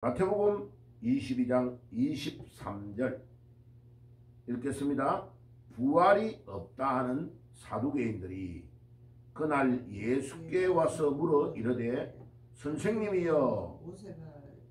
마태복음 22장 23절 읽겠습니다. 부활이 없다 하는 사두개인들이 그날 예수께 와서 물어 이르되 선생님이여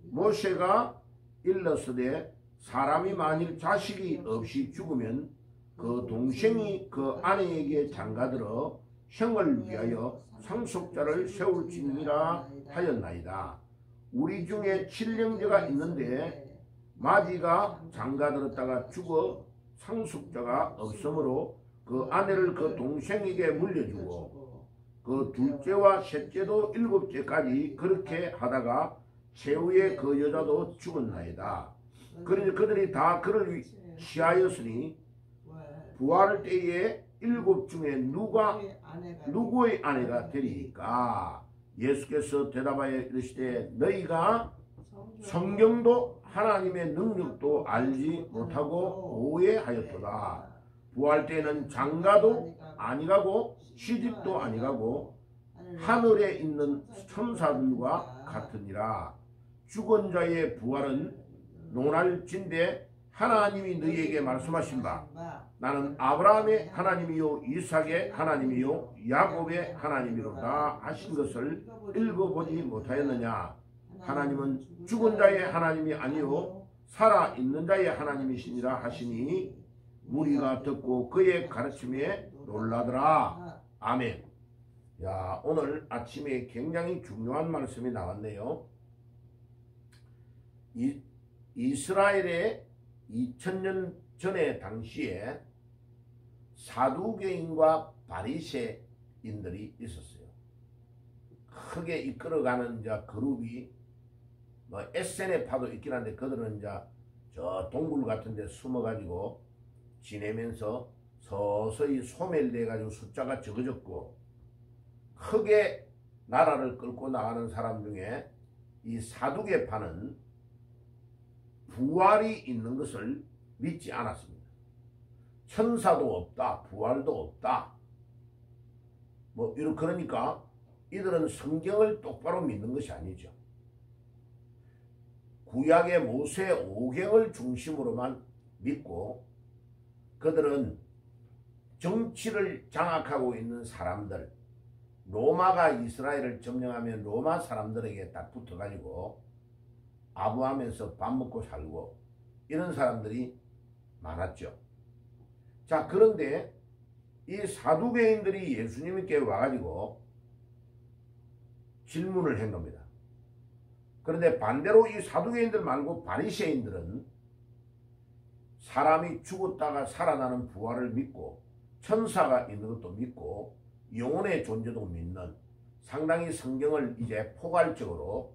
모세가 일렀으되 사람이 만일 자식이 없이 죽으면 그 동생이 그 아내에게 장가들어 형을 위하여 상속자를 세울지니라 하였나이다. 우리 중에 칠령제가 있는데 마지가 장가들었다가 죽어 상속자가 없으므로 그 아내를 그 동생에게 물려주고 그 둘째와 셋째도 일곱째까지 그렇게 하다가 최후에 그 여자도 죽었나이다. 그러니 그들이 다 그를 취하였으니 부활 때에 일곱 중에 누구의 아내가 되리까? 예수께서 대답하여 이르시되 너희가 성경도 하나님의 능력도 알지 못하고 오해하였도다. 부활 때에는 장가도 아니가고 시집도 아니가고 하늘에 있는 천사들과 같으니라. 죽은 자의 부활은 논할진대 하나님이 너희에게 말씀하신 바 나는 아브라함의 하나님이요 이삭의 하나님이요 야곱의 하나님이로다 하신 것을 읽어보지 못하였느냐? 하나님은 죽은 자의 하나님이 아니요 살아있는 자의 하나님이시니라 하시니 무리가 듣고 그의 가르침에 놀라더라. 아멘. 야, 오늘 아침에 굉장히 중요한 말씀이 나왔네요. 이스라엘의 2000년 전에 당시에 사두개인과 바리새인들이 있었어요. 크게 이끌어가는 그룹이 SNF파도 있긴 한데 그들은 저 동굴 같은 데 숨어가지고 지내면서 서서히 소멸돼가지고 숫자가 적어졌고 크게 나라를 끌고 나가는 사람 중에 이 사두개파는 부활이 있는 것을 믿지 않았습니다. 천사도 없다, 부활도 없다. 그러니까 이들은 성경을 똑바로 믿는 것이 아니죠. 구약의 모세 오경을 중심으로만 믿고 그들은 정치를 장악하고 있는 사람들, 로마가 이스라엘을 점령하면 로마 사람들에게 딱 붙어가지고 아부하면서 밥 먹고 살고 이런 사람들이 많았죠. 자, 그런데 이 사두개인들이 예수님께 와가지고 질문을 한 겁니다. 그런데 반대로 이 사두개인들 말고 바리새인들은 사람이 죽었다가 살아나는 부활을 믿고 천사가 있는 것도 믿고 영혼의 존재도 믿는 상당히 성경을 이제 포괄적으로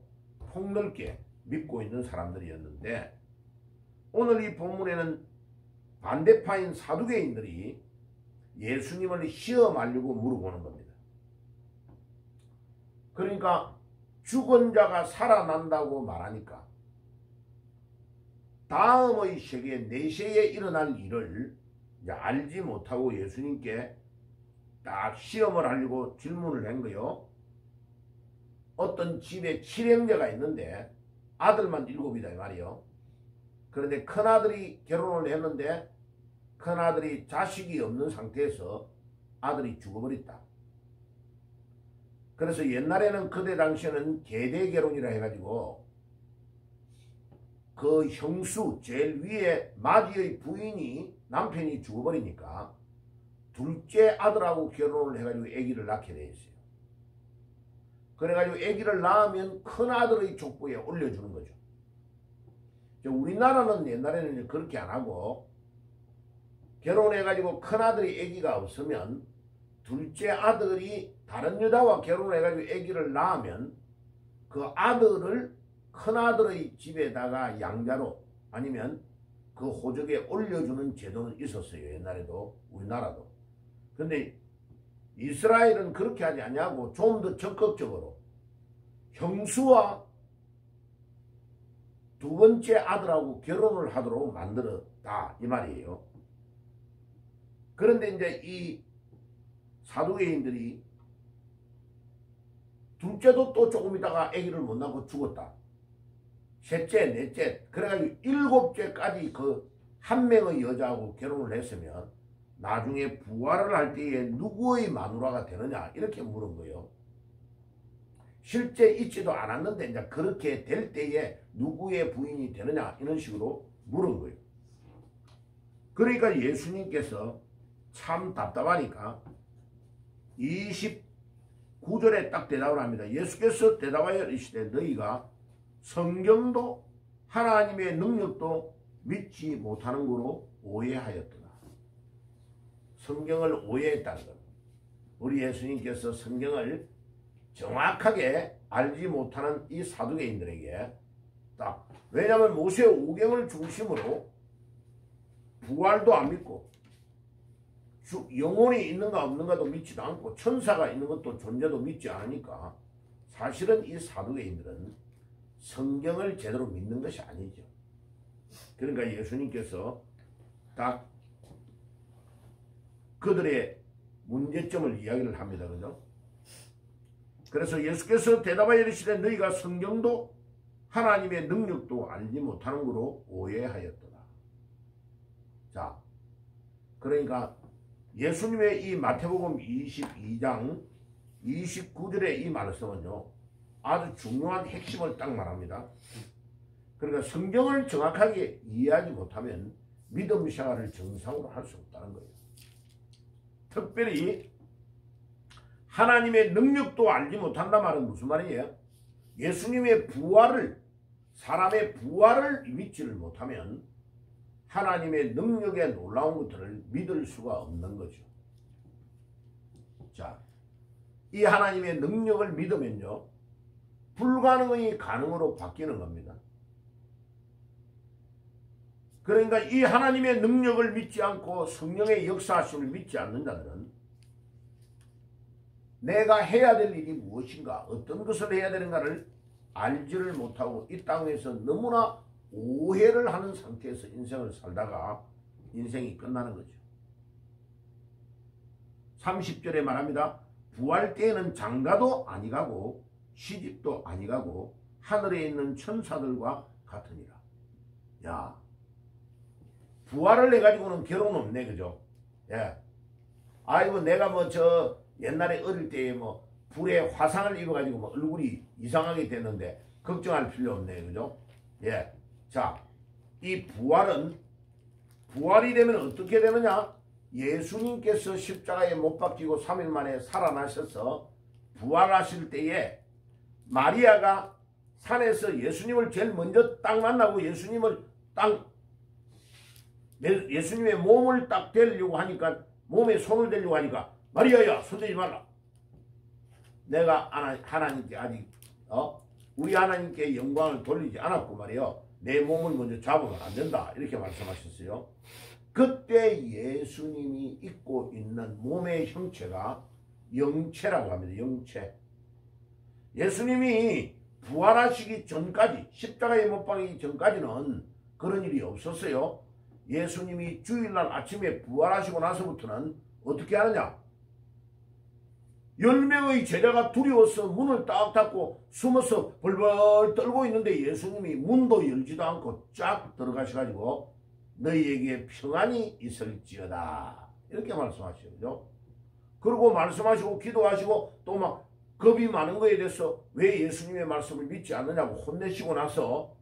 폭넓게 믿고 있는 사람들이었는데 오늘 이 본문에는 반대파인 사두개인들이 예수님을 시험하려고 물어보는 겁니다. 그러니까 죽은 자가 살아난다고 말하니까 다음의 세계 내세에 일어날 일을 알지 못하고 예수님께 딱 시험을 하려고 질문을 한 거요. 어떤 집에 칠형제가 있는데 아들만 7이다 이 말이요. 그런데 큰아들이 결혼을 했는데 큰아들이 자식이 없는 상태에서 아들이 죽어버렸다. 그래서 옛날에는 그때 당시에는 계대 결혼이라 해가지고 그 형수 제일 위에 마지의 부인이 남편이 죽어버리니까 둘째 아들하고 결혼을 해가지고 아기를 낳게 돼 있어요. 그래가지고 아기를 낳으면 큰아들의 족보에 올려주는 거죠. 우리나라는 옛날에는 그렇게 안 하고 결혼해가지고 큰아들이 아기가 없으면 둘째 아들이 다른 여자와 결혼해가지고 아기를 낳으면 그 아들을 큰아들의 집에다가 양자로 아니면 그 호적에 올려주는 제도는 있었어요. 옛날에도 우리나라도. 근데 이스라엘은 그렇게 하지 않냐고 좀 더 적극적으로 형수와 두 번째 아들하고 결혼을 하도록 만들었다 이 말이에요. 그런데 이제 이 사두개인들이 둘째도 또 조금 있다가 아기를 못 낳고 죽었다. 셋째, 넷째, 그래가지고 7째까지 그 한 명의 여자하고 결혼을 했으면 나중에 부활을 할 때에 누구의 마누라가 되느냐 이렇게 물은 거예요. 실제 있지도 않았는데 이제 그렇게 될 때에 누구의 부인이 되느냐 이런 식으로 물은 거예요. 그러니까 예수님께서 참 답답하니까 29절에 딱 대답을 합니다. 예수께서 대답하여 이르시되 너희가 성경도 하나님의 능력도 믿지 못하는 거로 오해하였더라. 성경을 오해했다는 것. 우리 예수님께서 성경을 정확하게 알지 못하는 이 사두개인들에게 딱, 왜냐하면 모세 오경을 중심으로 부활도 안 믿고 영혼이 있는가 없는가도 믿지도 않고 천사가 있는 것도 존재도 믿지 않으니까 사실은 이 사두개인들은 성경을 제대로 믿는 것이 아니죠. 그러니까 예수님께서 딱 그들의 문제점을 이야기를 합니다. 그죠? 그래서 예수께서 대답하여 이르시되 너희가 성경도 하나님의 능력도 알지 못하는 거로 오해하였더라. 자, 그러니까 예수님의 이 마태복음 22장 29절의 이 말씀은요, 아주 중요한 핵심을 딱 말합니다. 그러니까 성경을 정확하게 이해하지 못하면 믿음 생활을 정상으로 할 수 없다는 거예요. 특별히 하나님의 능력도 알지 못한단 말은 무슨 말이에요? 예수님의 부활을, 사람의 부활을 믿지를 못하면 하나님의 능력의 놀라운 것들을 믿을 수가 없는 거죠. 자, 이 하나님의 능력을 믿으면요, 불가능이 가능으로 바뀌는 겁니다. 그러니까 이 하나님의 능력을 믿지 않고 성령의 역사하심을 믿지 않는 자들은 내가 해야 될 일이 무엇인가, 어떤 것을 해야 되는가를 알지를 못하고 이 땅에서 너무나 오해를 하는 상태에서 인생을 살다가 인생이 끝나는 거죠. 30절에 말합니다. 부활 때에는 장가도 아니가고 시집도 아니가고 하늘에 있는 천사들과 같으니라. 야, 부활을 해가지고는 결혼 없네, 그죠? 예. 아이고, 내가 뭐 저 옛날에 어릴 때에 뭐 불에 화상을 입어가지고 뭐 얼굴이 이상하게 됐는데 걱정할 필요 없네, 그죠? 예. 자, 이 부활이 되면 어떻게 되느냐? 예수님께서 십자가에 못 박히고 3일 만에 살아나셔서 부활하실 때에 마리아가 산에서 예수님을 제일 먼저 딱 만나고 예수님의 몸을 딱 대려고 하니까, 몸에 손을 대려고 하니까, 마리아야, 손대지 말라. 내가 하나님께 아직 우리 하나님께 영광을 돌리지 않았고 말이요, 내 몸을 먼저 잡으면 안 된다, 이렇게 말씀하셨어요. 그때 예수님이 입고 있는 몸의 형체가 영체라고 합니다. 영체. 예수님이 부활하시기 전까지, 십자가에 못 박히기 전까지는 그런 일이 없었어요. 예수님이 주일날 아침에 부활하시고 나서부터는 어떻게 하느냐? 10명의 제자가 두려워서 문을 딱 닫고 숨어서 벌벌 떨고 있는데 예수님이 문도 열지도 않고 쫙 들어가셔가지고 너희에게 평안이 있을지어다, 이렇게 말씀하시죠. 그리고 말씀하시고 기도하시고 또 막 겁이 많은 거에 대해서 왜 예수님의 말씀을 믿지 않느냐고 혼내시고 나서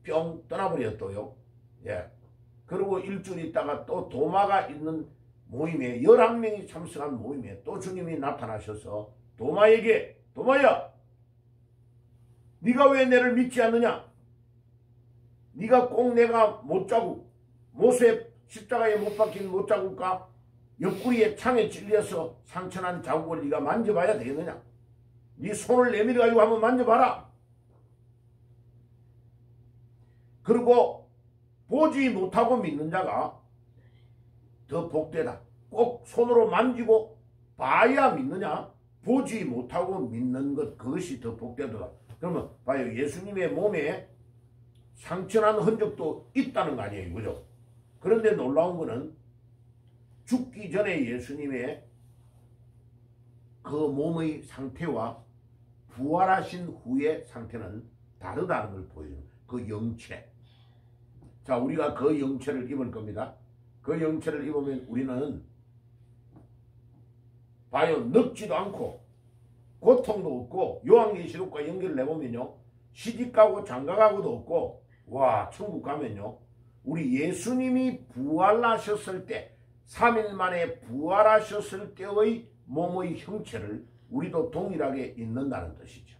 뿅 떠나버렸어요. 예. 그리고 일주일 있다가 또 도마가 있는 모임에, 11명이 참석한 모임에 또 주님이 나타나셔서 도마에게, 도마야, 네가 왜 내를 믿지 않느냐? 네가 꼭 내가 못자국, 모세 십자가에 못 박힌 못자국과 옆구리에 창에 찔려서 상처난 자국을 네가 만져봐야 되겠느냐? 네 손을 내밀어가지고 한번 만져봐라. 그리고 보지 못하고 믿는 자가 더 복되다. 꼭 손으로 만지고 봐야 믿느냐? 보지 못하고 믿는 것, 그것이 더 복되도다. 그러면 봐요, 예수님의 몸에 상처난 흔적도 있다는 거 아니에요, 그죠? 그런데 놀라운 거는 죽기 전에 예수님의 그 몸의 상태와 부활하신 후의 상태는 다르다는 걸 보여줘요. 그 영체. 자, 우리가 그 영체를 입을 겁니다. 그 영체를 입으면 우리는 봐요. 늙지도 않고 고통도 없고 요한계시록과 연결을 해보면요. 시집가고 장가가고도 없고 와 천국 가면요. 우리 예수님이 부활하셨을 때 3일 만에 부활하셨을 때의 몸의 형체를 우리도 동일하게 입는다는 뜻이죠.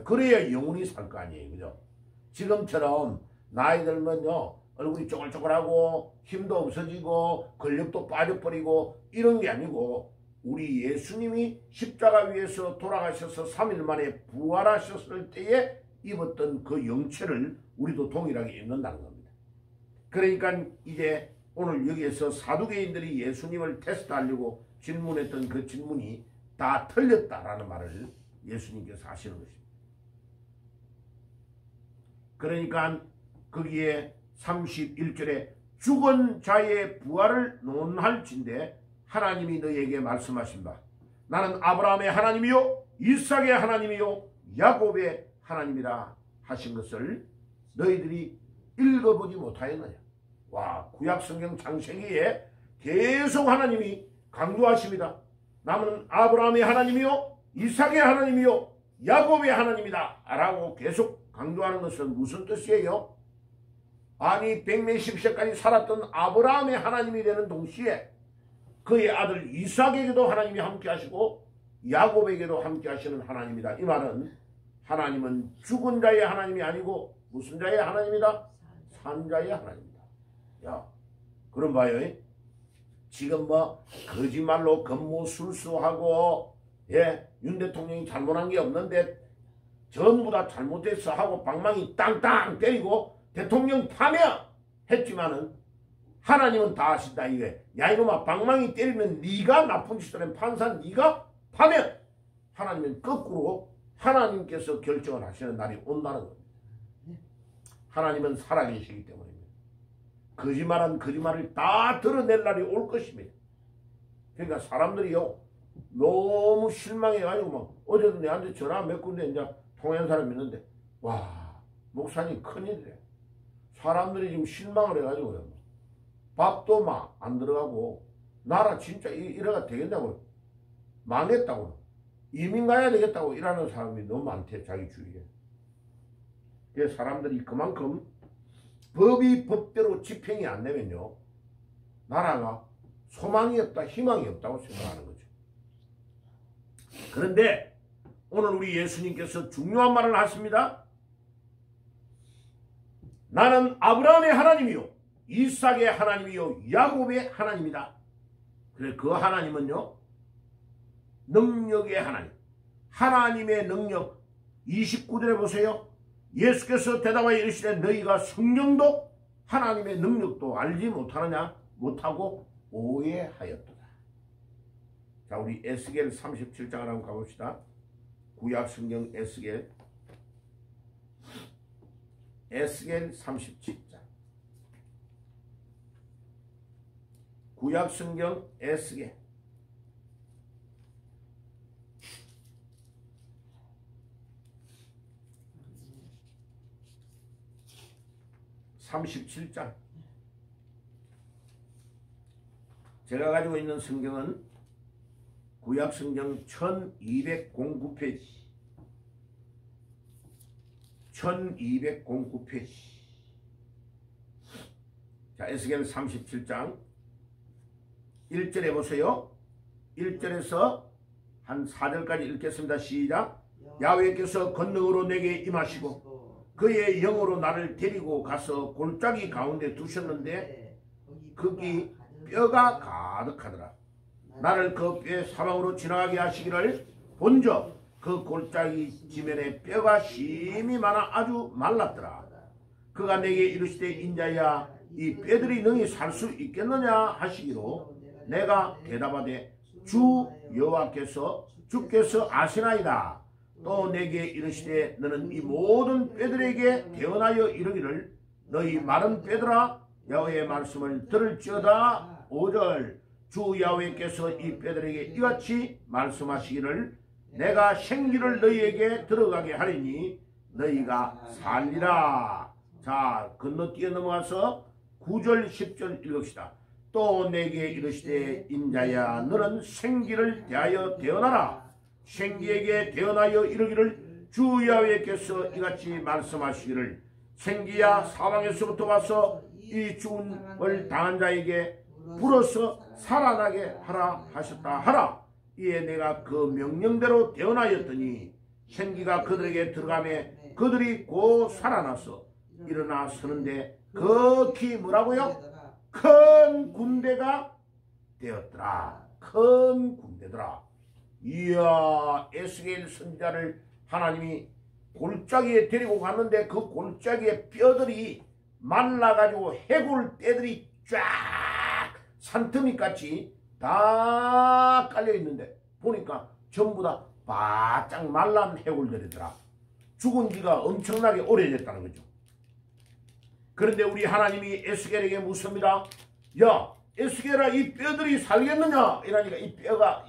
그래야 영원히 살 거 아니에요. 그죠? 지금처럼 나이 들면요. 얼굴이 쪼글쪼글하고 힘도 없어지고 근력도 빠져버리고 이런 게 아니고 우리 예수님이 십자가 위에서 돌아가셔서 3일 만에 부활하셨을 때에 입었던 그 영체를 우리도 동일하게 입는다는 겁니다. 그러니까 이제 오늘 여기에서 사두개인들이 예수님을 테스트하려고 질문했던 그 질문이 다 틀렸다라는 말을 예수님께서 하시는 것입니다. 그러니까 거기에 31절에 죽은 자의 부활을 논할진대 하나님이 너희에게 말씀하신 바 나는 아브라함의 하나님이요 이삭의 하나님이요 야곱의 하나님이라 하신 것을 너희들이 읽어보지 못하였느냐. 와, 구약성경 창세기에 계속 하나님이 강조하십니다. 나는 아브라함의 하나님이요 이삭의 하나님이요 야곱의 하나님이다 라고 계속 강조하는 것은 무슨 뜻이에요? 아니 100몇십 세까지 살았던 아브라함의 하나님이 되는 동시에 그의 아들 이삭에게도 하나님이 함께 하시고 야곱에게도 함께 하시는 하나님이다. 이 말은 하나님은 죽은 자의 하나님이 아니고 무슨 자의 하나님이다? 산 자의 하나님이다. 야, 그럼 봐요. 지금 뭐 거짓말로 건모술수하고 윤 대통령이 잘못한 게 없는데 전부 다 잘못했어 하고 방망이 땅땅 때리고 대통령 파면했지만은 하나님은 다 하신다 이게. 야 이놈아 방망이 때리면 네가 나쁜 짓을 하면 판사 네가 파면 하나님은 거꾸로 하나님께서 결정을 하시는 날이 온다는 겁니다. 하나님은 살아계시기 때문입니다. 거짓말한 거짓말을 다 드러낼 날이 올 것입니다. 그러니까 사람들이요 너무 실망해가지고 막 어제도 내한테 전화 몇 군데 이제 통화한 사람이 있는데 와 목사님 큰일이래. 사람들이 지금 실망을 해가지고요. 밥도 막 안 들어가고 나라 진짜 이래가 되겠냐고 망했다고 이민 가야 되겠다고 일하는 사람이 너무 많대 자기 주위에. 그래서 사람들이 그만큼 법이 법대로 집행이 안 되면요 나라가 소망이 없다 희망이 없다고 생각하는 거죠. 그런데 오늘 우리 예수님께서 중요한 말을 하십니다. 나는 아브라함의 하나님이요 이삭의 하나님이요 야곱의 하나님이다. 그래 그 하나님은요 능력의 하나님 하나님의 능력 29절에 보세요. 예수께서 대답하여 이르시되 너희가 성령도 하나님의 능력도 알지 못하느냐 못하고 오해하였도다. 자 우리 에스겔 37장을 한번 가봅시다. 구약성경 에스겔 37장 구약성경 에스겔 37장 제가 가지고 있는 성경은 구약성경 1209페이지 1209페이지 자 에스겔 37장 1절에 보세요. 1절에서 한 4절까지 읽겠습니다. 시작. 야훼께서 권능으로 내게 임하시고 그의 영으로 나를 데리고 가서 골짜기 가운데 두셨는데 거기 뼈가 가득하더라. 나를 그 뼈의 사방으로 지나가게 하시기를 본적 그 골짜기 지면에 뼈가 심이 많아 아주 말랐더라. 그가 내게 이르시되 인자야 이 뼈들이 능히 살 수 있겠느냐 하시기로 내가 대답하되 주 여호와께서 주께서 아시나이다. 또 내게 이르시되 너는 이 모든 뼈들에게 대언하여 이르기를 너희 마른 뼈들아 야훼의 말씀을 들을지어다. 5절 주 야훼께서 이 뼈들에게 이같이 말씀하시기를 내가 생기를 너희에게 들어가게 하리니 너희가 살리라. 자, 건너뛰어 넘어가서 9절 10절 읽읍시다. 또 내게 이르시되 인자야 너는 생기를 대하여 대언하라. 생기에게 대언하여 이르기를 주 여호와께서 이같이 말씀하시기를 생기야 사방에서부터 와서 이 죽음을 당한 자에게 불어서 살아나게 하라 하셨다 하라. 이에 내가 그 명령대로 대언하였더니 생기가 그들에게 들어가매 그들이 곧 살아나서 일어나 서는데 극히 뭐라고요? 큰 군대가 되었더라. 큰 군대더라. 이야, 에스겔 선지자를 하나님이 골짜기에 데리고 갔는데 그 골짜기에 뼈들이 말라가지고 해골 떼들이 쫙 산더미같이 다 깔려있는데 보니까 전부 다 바짝 말란 해골들이더라. 죽은 지가 엄청나게 오래됐다는 거죠. 그런데 우리 하나님이 에스겔에게 묻습니다. 야, 에스겔아, 이 뼈들이 살겠느냐? 이러니까 이 뼈가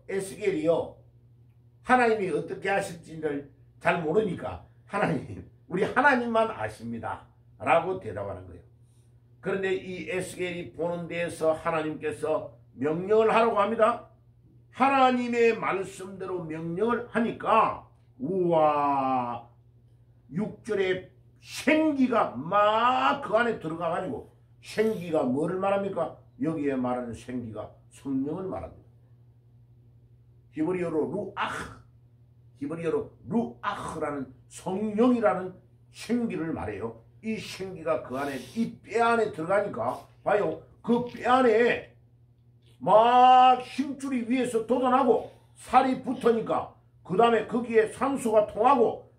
에스겔이요, 하나님이 어떻게 하실지를 잘 모르니까 하나님, 우리 하나님만 아십니다 라고 대답하는 거예요. 그런데 이 에스겔이 보는 데에서 하나님께서 명령을 하라고 합니다. 하나님의 말씀대로 명령을 하니까 우와, 6절에 생기가 막 그 안에 들어가가지고, 생기가 뭐를 말합니까? 여기에 말하는 생기가 성령을 말합니다. 히브리어로 루아흐라는 성령이라는 생기를 말해요. 이 생기가 그 안에, 이 뼈 안에 들어가니까 봐요. 그 뼈 안에 막 힘줄이 위에서 돋아나고 살이 붙으니까 그 다음에 거기에 산소가 통하고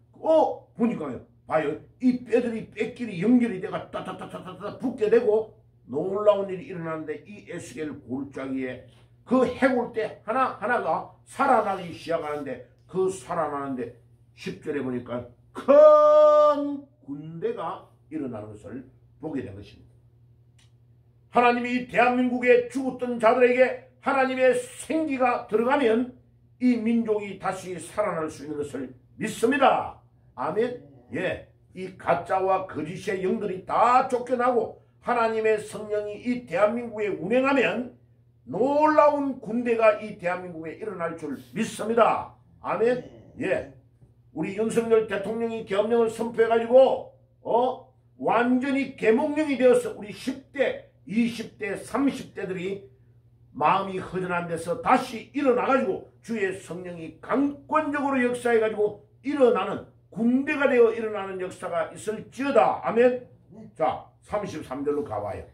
보니까요. 봐요. 이 뼈들이 뼈끼리 연결이 돼가 따따따따따 붙게 되고 놀라운 일이 일어나는데 이 에스겔 골짜기에 그 해골대 하나하나가 살아나기 시작하는데 그 살아나는데 10절에 보니까 큰 군대가 일어나는 것을 보게 된 것입니다. 하나님이 대한민국에 죽었던 자들에게 하나님의 생기가 들어가면 이 민족이 다시 살아날 수 있는 것을 믿습니다. 아멘. 예, 이 가짜와 거짓의 영들이 다 쫓겨나고 하나님의 성령이 이 대한민국에 운행하면 놀라운 군대가 이 대한민국에 일어날 줄 믿습니다. 아멘. 예, 우리 윤석열 대통령이 계엄령을 선포해가지고 완전히 계몽령이 되어서 우리 10대, 20대, 30대들이 마음이 허전한 데서 다시 일어나가지고 주의 성령이 강권적으로 역사해가지고 일어나는 군대가 되어 일어나는 역사가 있을지어다. 아멘. 자, 33절로 가봐요.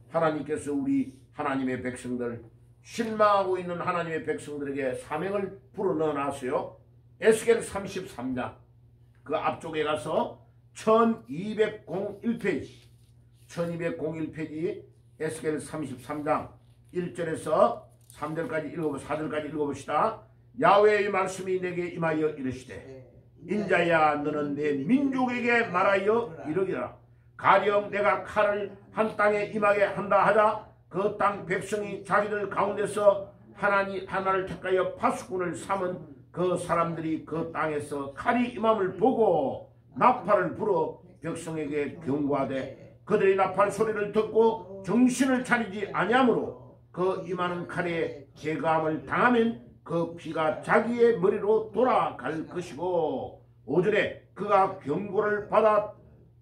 하나님께서 우리 하나님의 백성들, 실망하고 있는 하나님의 백성들에게 사명을 불어넣어놨어요. 에스겔 33장 그 앞쪽에 가서 1201페이지 1201페이지 에스겔 33장 1절에서 3절까지 4절까지 읽어봅시다. 야훼의 말씀이 내게 임하여 이르시되 인자야 너는 내 민족에게 말하여 이르기라. 가령 내가 칼을 한 땅에 임하게 한다 하자 그 땅 백성이 자기들 가운데서 하나를 택하여 파수꾼을 삼은 그 사람들이 그 땅에서 칼이 임함을 보고 나팔을 불어 백성에게 경고하되 그들이 나팔 소리를 듣고 정신을 차리지 아니하므로 그 임하는 칼에 제감을 당하면 그 피가 자기의 머리로 돌아갈 것이고 5절에 그가 경고를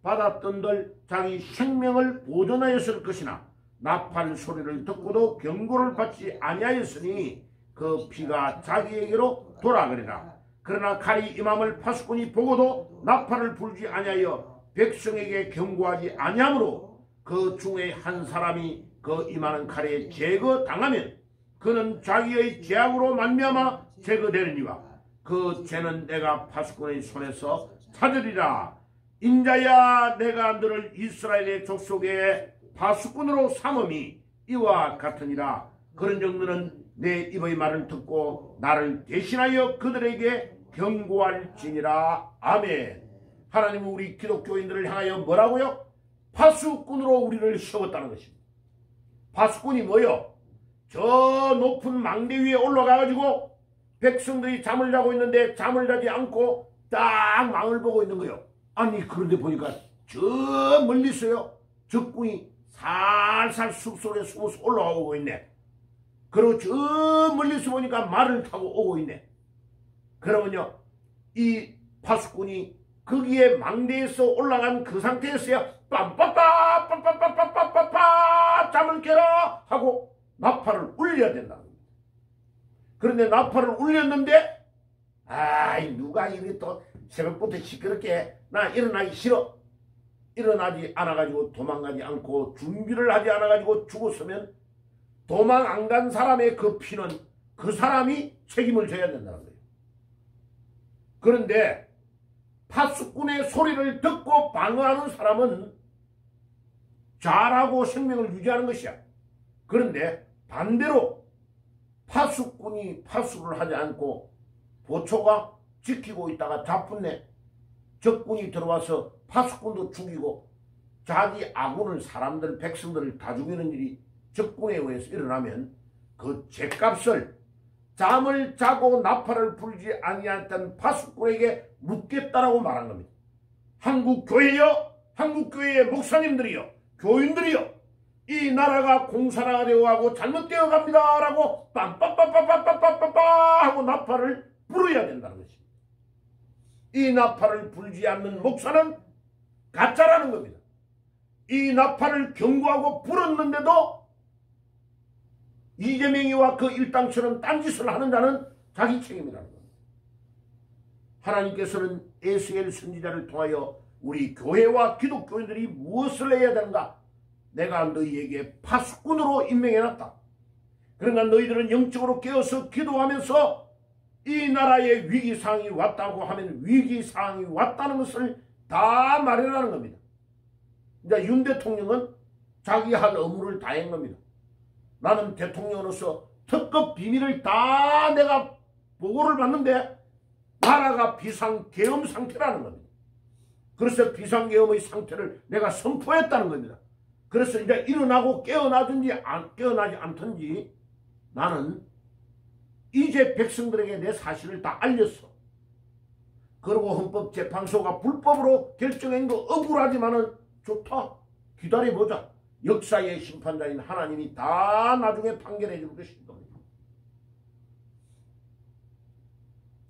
받았던들 자기 생명을 보존하였을 것이나 나팔 소리를 듣고도 경고를 받지 아니하였으니 그 피가 자기에게로 돌아가리라. 그러나 칼이 임함을 파수꾼이 보고도 나팔을 불지 아니하여 백성에게 경고하지 아니하므로 그 중에 한 사람이 그 임하는 칼에 제거당하면 그는 자기의 죄악으로 말미암아 제거되느니와 그 죄는 내가 파수꾼의 손에서 찾으리라. 인자야 내가 너를 이스라엘의 족속의 파수꾼으로 삼음이 이와 같으니라. 그런즉 너는 내 입의 말을 듣고 나를 대신하여 그들에게 경고할지니라. 아멘. 하나님은 우리 기독교인들을 향하여 뭐라고요? 파수꾼으로 우리를 세웠다는 것입니다. 파수꾼이 뭐요? 저 높은 망대 위에 올라가가지고 백성들이 잠을 자고 있는데 잠을 자지 않고 딱 망을 보고 있는 거예요. 아니 그런데 보니까 저 멀리 있어요. 적군이 살살 숲속에 숨어서 올라오고 있네. 그리고 저 멀리서 보니까 말을 타고 오고 있네. 그러면요 이 파수꾼이 거기에 망대에서 올라간 그 상태에서야 빰빠빠 빰빠빠빠빠빠빠 잠을 깨라 하고 나팔을 울려야 된다는 겁니다. 그런데 나팔을 울렸는데 아이 누가 이렇게 또 새벽부터 시끄럽게 나 일어나기 싫어. 일어나지 않아가지고 도망가지 않고 준비를 하지 않아가지고 죽었으면 도망 안 간 사람의 그 피는 그 사람이 책임을 져야 된다는 거예요. 그런데 파수꾼의 소리를 듣고 방어하는 사람은 잘하고 생명을 유지하는 것이야. 그런데 반대로 파수꾼이 파수를 하지 않고 보초가 지키고 있다가 자푼내 적군이 들어와서 파수꾼도 죽이고 자기 아군을 사람들 백성들을 다 죽이는 일이 적군에 의해서 일어나면 그 죄값을 잠을 자고 나팔을 불지 아니했던 파수꾼에게 묻겠다라고 말한 겁니다. 한국교회여, 한국교회의 목사님들이여, 교인들이여, 이 나라가 공산화가 되어가고 잘못되어 갑니다 라고 빰빰빰빰빰빰빰빰 하고 나팔을 불어야 된다는 것입니다. 이 나팔을 불지 않는 목사는 가짜라는 겁니다. 이 나팔을 경고하고 불었는데도 이재명이와 그 일당처럼 딴짓을 하는 자는 자기 책임이라는 겁니다. 하나님께서는 에스겔 선지자를 통하여 우리 교회와 기독교인들이 무엇을 해야 되는가? 내가 너희에게 파수꾼으로 임명해놨다. 그러나 너희들은 영적으로 깨어서 기도하면서 이 나라에 위기상황이 왔다고 하면 위기상황이 왔다는 것을 다 말해라는 겁니다. 이제 윤 대통령은 자기 할 업무를 다 한 겁니다. 나는 대통령으로서 특급 비밀을 다 내가 보고를 받는데 나라가 비상계엄 상태라는 겁니다. 그래서 비상계엄의 상태를 내가 선포했다는 겁니다. 그래서 이제 일어나고 깨어나든지 깨어나지 않든지 나는 이제 백성들에게 내 사실을 다 알렸어. 그리고 헌법재판소가 불법으로 결정한 거 억울하지만은 좋다. 기다려보자. 역사의 심판자인 하나님이 다 나중에 판결해 줄 것인 겁니다.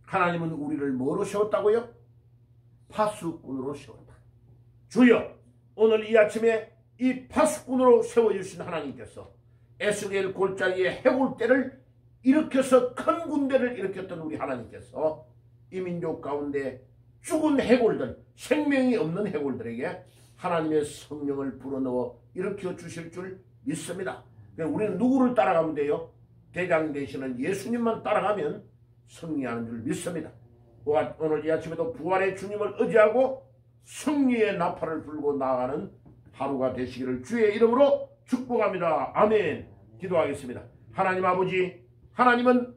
하나님은 우리를 뭐로 세웠다고요? 파수꾼으로 세웠다. 주여, 오늘 이 아침에 이 파수꾼으로 세워주신 하나님께서 에스겔 골짜기의 해골대를 일으켜서 큰 군대를 일으켰던 우리 하나님께서 이 민족 가운데 죽은 해골들, 생명이 없는 해골들에게 하나님의 성령을 불어넣어 일으켜 주실 줄 믿습니다. 우리는 누구를 따라가면 돼요? 대장 되시는 예수님만 따라가면 승리하는 줄 믿습니다. 오늘 이 아침에도 부활의 주님을 의지하고 승리의 나팔을 불고 나아가는 하루가 되시기를 주의 이름으로 축복합니다. 아멘. 기도하겠습니다. 하나님 아버지, 하나님은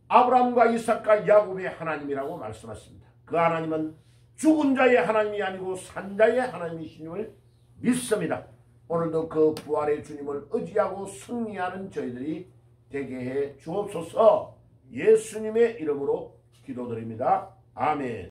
아브라함과 이삭과 야곱의 하나님이라고 말씀하십니다. 그 하나님은 죽은 자의 하나님이 아니고 산 자의 하나님이심을 믿습니다. 오늘도 그 부활의 주님을 의지하고 승리하는 저희들이 되게 해 주옵소서. 예수님의 이름으로 기도드립니다. 아멘.